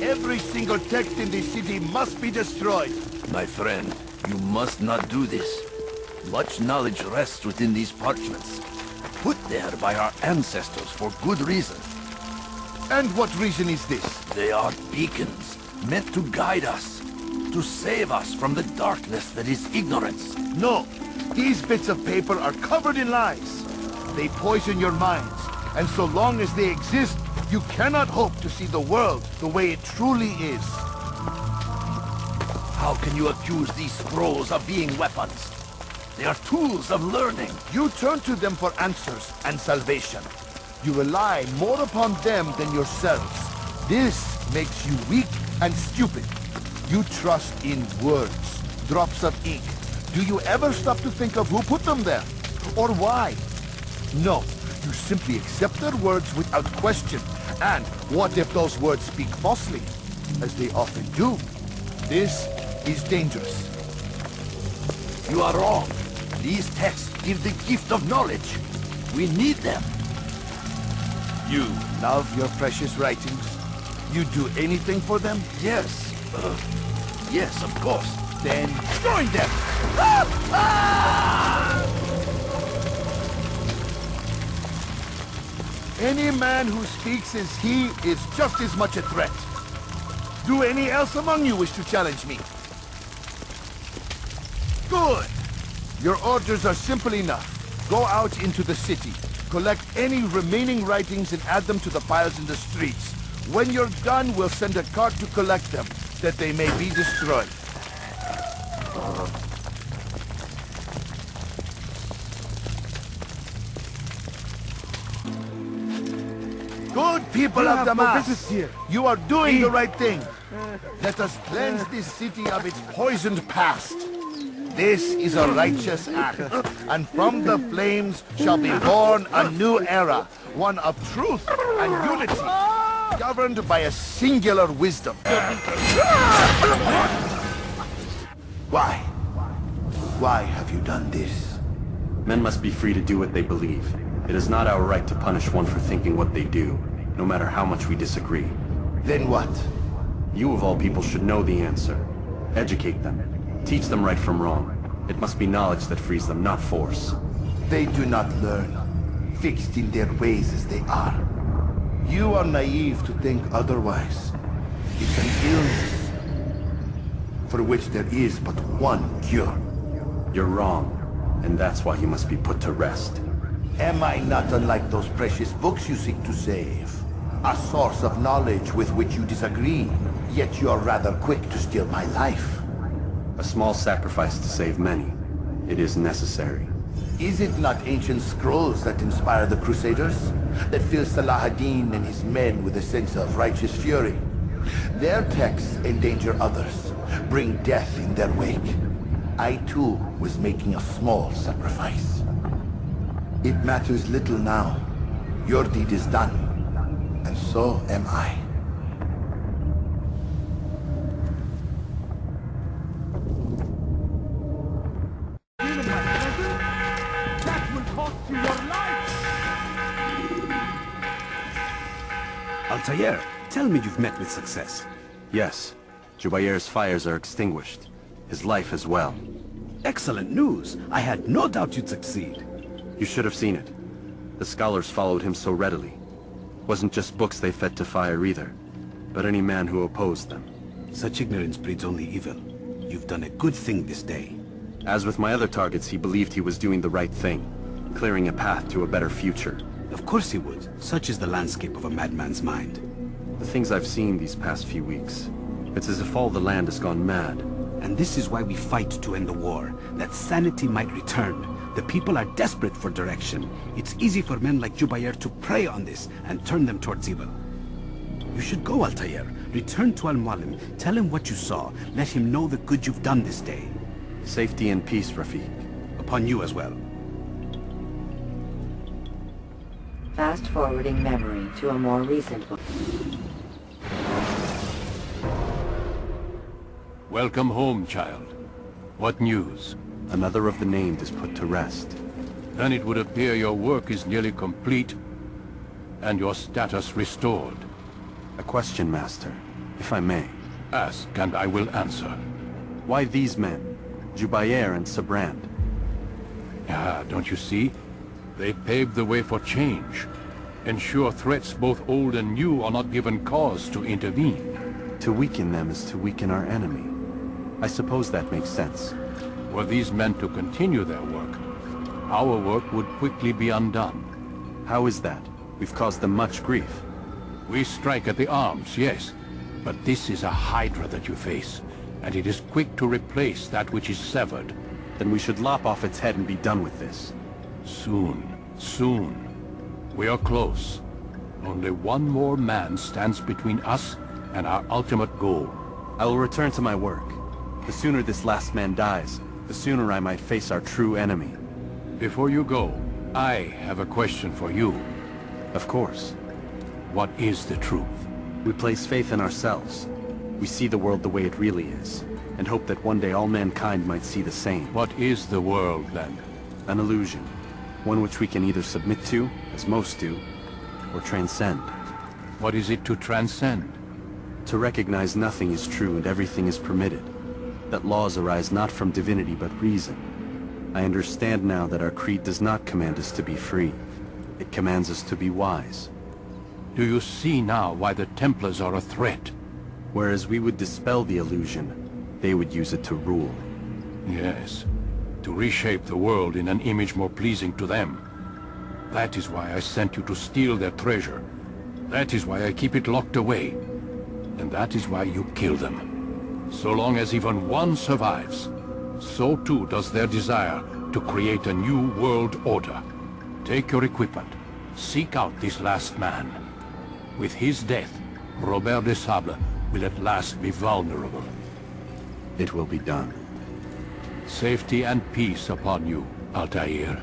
Every single text in this city must be destroyed. My friend, you must not do this. Much knowledge rests within these parchments, put there by our ancestors for good reason. And what reason is this? They are beacons, meant to guide us, to save us from the darkness that is ignorance. No, these bits of paper are covered in lies. They poison your minds, and so long as they exist, you cannot hope to see the world the way it truly is. How can you accuse these scrolls of being weapons? They are tools of learning. You turn to them for answers and salvation. You rely more upon them than yourselves. This makes you weak and stupid. You trust in words, drops of ink. Do you ever stop to think of who put them there? Or why? No, you simply accept their words without question. And what if those words speak falsely? As they often do. This is dangerous. You are wrong. These texts give the gift of knowledge. We need them. You love your precious writings? You do anything for them? Yes. Yes, of course. Then join them! Any man who speaks as he is just as much a threat. Do any else among you wish to challenge me? Good! Your orders are simple enough. Go out into the city, collect any remaining writings and add them to the piles in the streets. When you're done, we'll send a cart to collect them, that they may be destroyed. Good people of Damas, you are doing the right thing. Let us cleanse this city of its poisoned past. This is a righteous act, and from the flames shall be born a new era, one of truth and unity, governed by a singular wisdom. Why? Why have you done this? Men must be free to do what they believe. It is not our right to punish one for thinking what they do, no matter how much we disagree. Then what? You of all people should know the answer. Educate them. Teach them right from wrong. It must be knowledge that frees them, not force. They do not learn, fixed in their ways as they are. You are naive to think otherwise. It's an illness for which there is but one cure. You're wrong, and that's why you must be put to rest. Am I not unlike those precious books you seek to save? A source of knowledge with which you disagree, yet you are rather quick to steal my life. A small sacrifice to save many. It is necessary. Is it not ancient scrolls that inspire the Crusaders? That fill Salah ad-Din and his men with a sense of righteous fury? Their texts endanger others, bring death in their wake. I too was making a small sacrifice. It matters little now. Your deed is done, and so am I. Altair, tell me you've met with success. Yes. Jubair's fires are extinguished. His life as well. Excellent news. I had no doubt you'd succeed. You should have seen it. The scholars followed him so readily. Wasn't just books they fed to fire either, but any man who opposed them. Such ignorance breeds only evil. You've done a good thing this day. As with my other targets, he believed he was doing the right thing, clearing a path to a better future. Of course he would. Such is the landscape of a madman's mind. The things I've seen these past few weeks, it's as if all the land has gone mad. And this is why we fight to end the war, that sanity might return. The people are desperate for direction. It's easy for men like Jubair to prey on this and turn them towards evil. You should go, Altair. Return to Al-Mualim. Tell him what you saw. Let him know the good you've done this day. Safety and peace, Rafiq. Upon you as well. Fast-forwarding memory to a more recent one. Welcome home, child. What news? Another of the named is put to rest. Then it would appear your work is nearly complete, and your status restored. A question, Master. If I may. Ask, and I will answer. Why these men? Jubair and Sabrand? Ah, don't you see? They paved the way for change. Ensure threats both old and new are not given cause to intervene. To weaken them is to weaken our enemy. I suppose that makes sense. Were these men to continue their work, our work would quickly be undone. How is that? We've caused them much grief. We strike at the arms, yes. But this is a hydra that you face, and it is quick to replace that which is severed. Then we should lop off its head and be done with this. Soon, soon. We are close. Only one more man stands between us and our ultimate goal. I will return to my work. The sooner this last man dies, the sooner I might face our true enemy. Before you go, I have a question for you. Of course. What is the truth? We place faith in ourselves. We see the world the way it really is, and hope that one day all mankind might see the same. What is the world, then? An illusion. One which we can either submit to, as most do, or transcend. What is it to transcend? To recognize nothing is true and everything is permitted. That laws arise not from divinity but reason. I understand now that our creed does not command us to be free. It commands us to be wise. Do you see now why the Templars are a threat? Whereas we would dispel the illusion, they would use it to rule. Yes, to reshape the world in an image more pleasing to them. That is why I sent you to steal their treasure. That is why I keep it locked away. And that is why you kill them. So long as even one survives, so too does their desire to create a new world order. Take your equipment. Seek out this last man. With his death, Robert de Sable will at last be vulnerable. It will be done. Safety and peace upon you, Altair.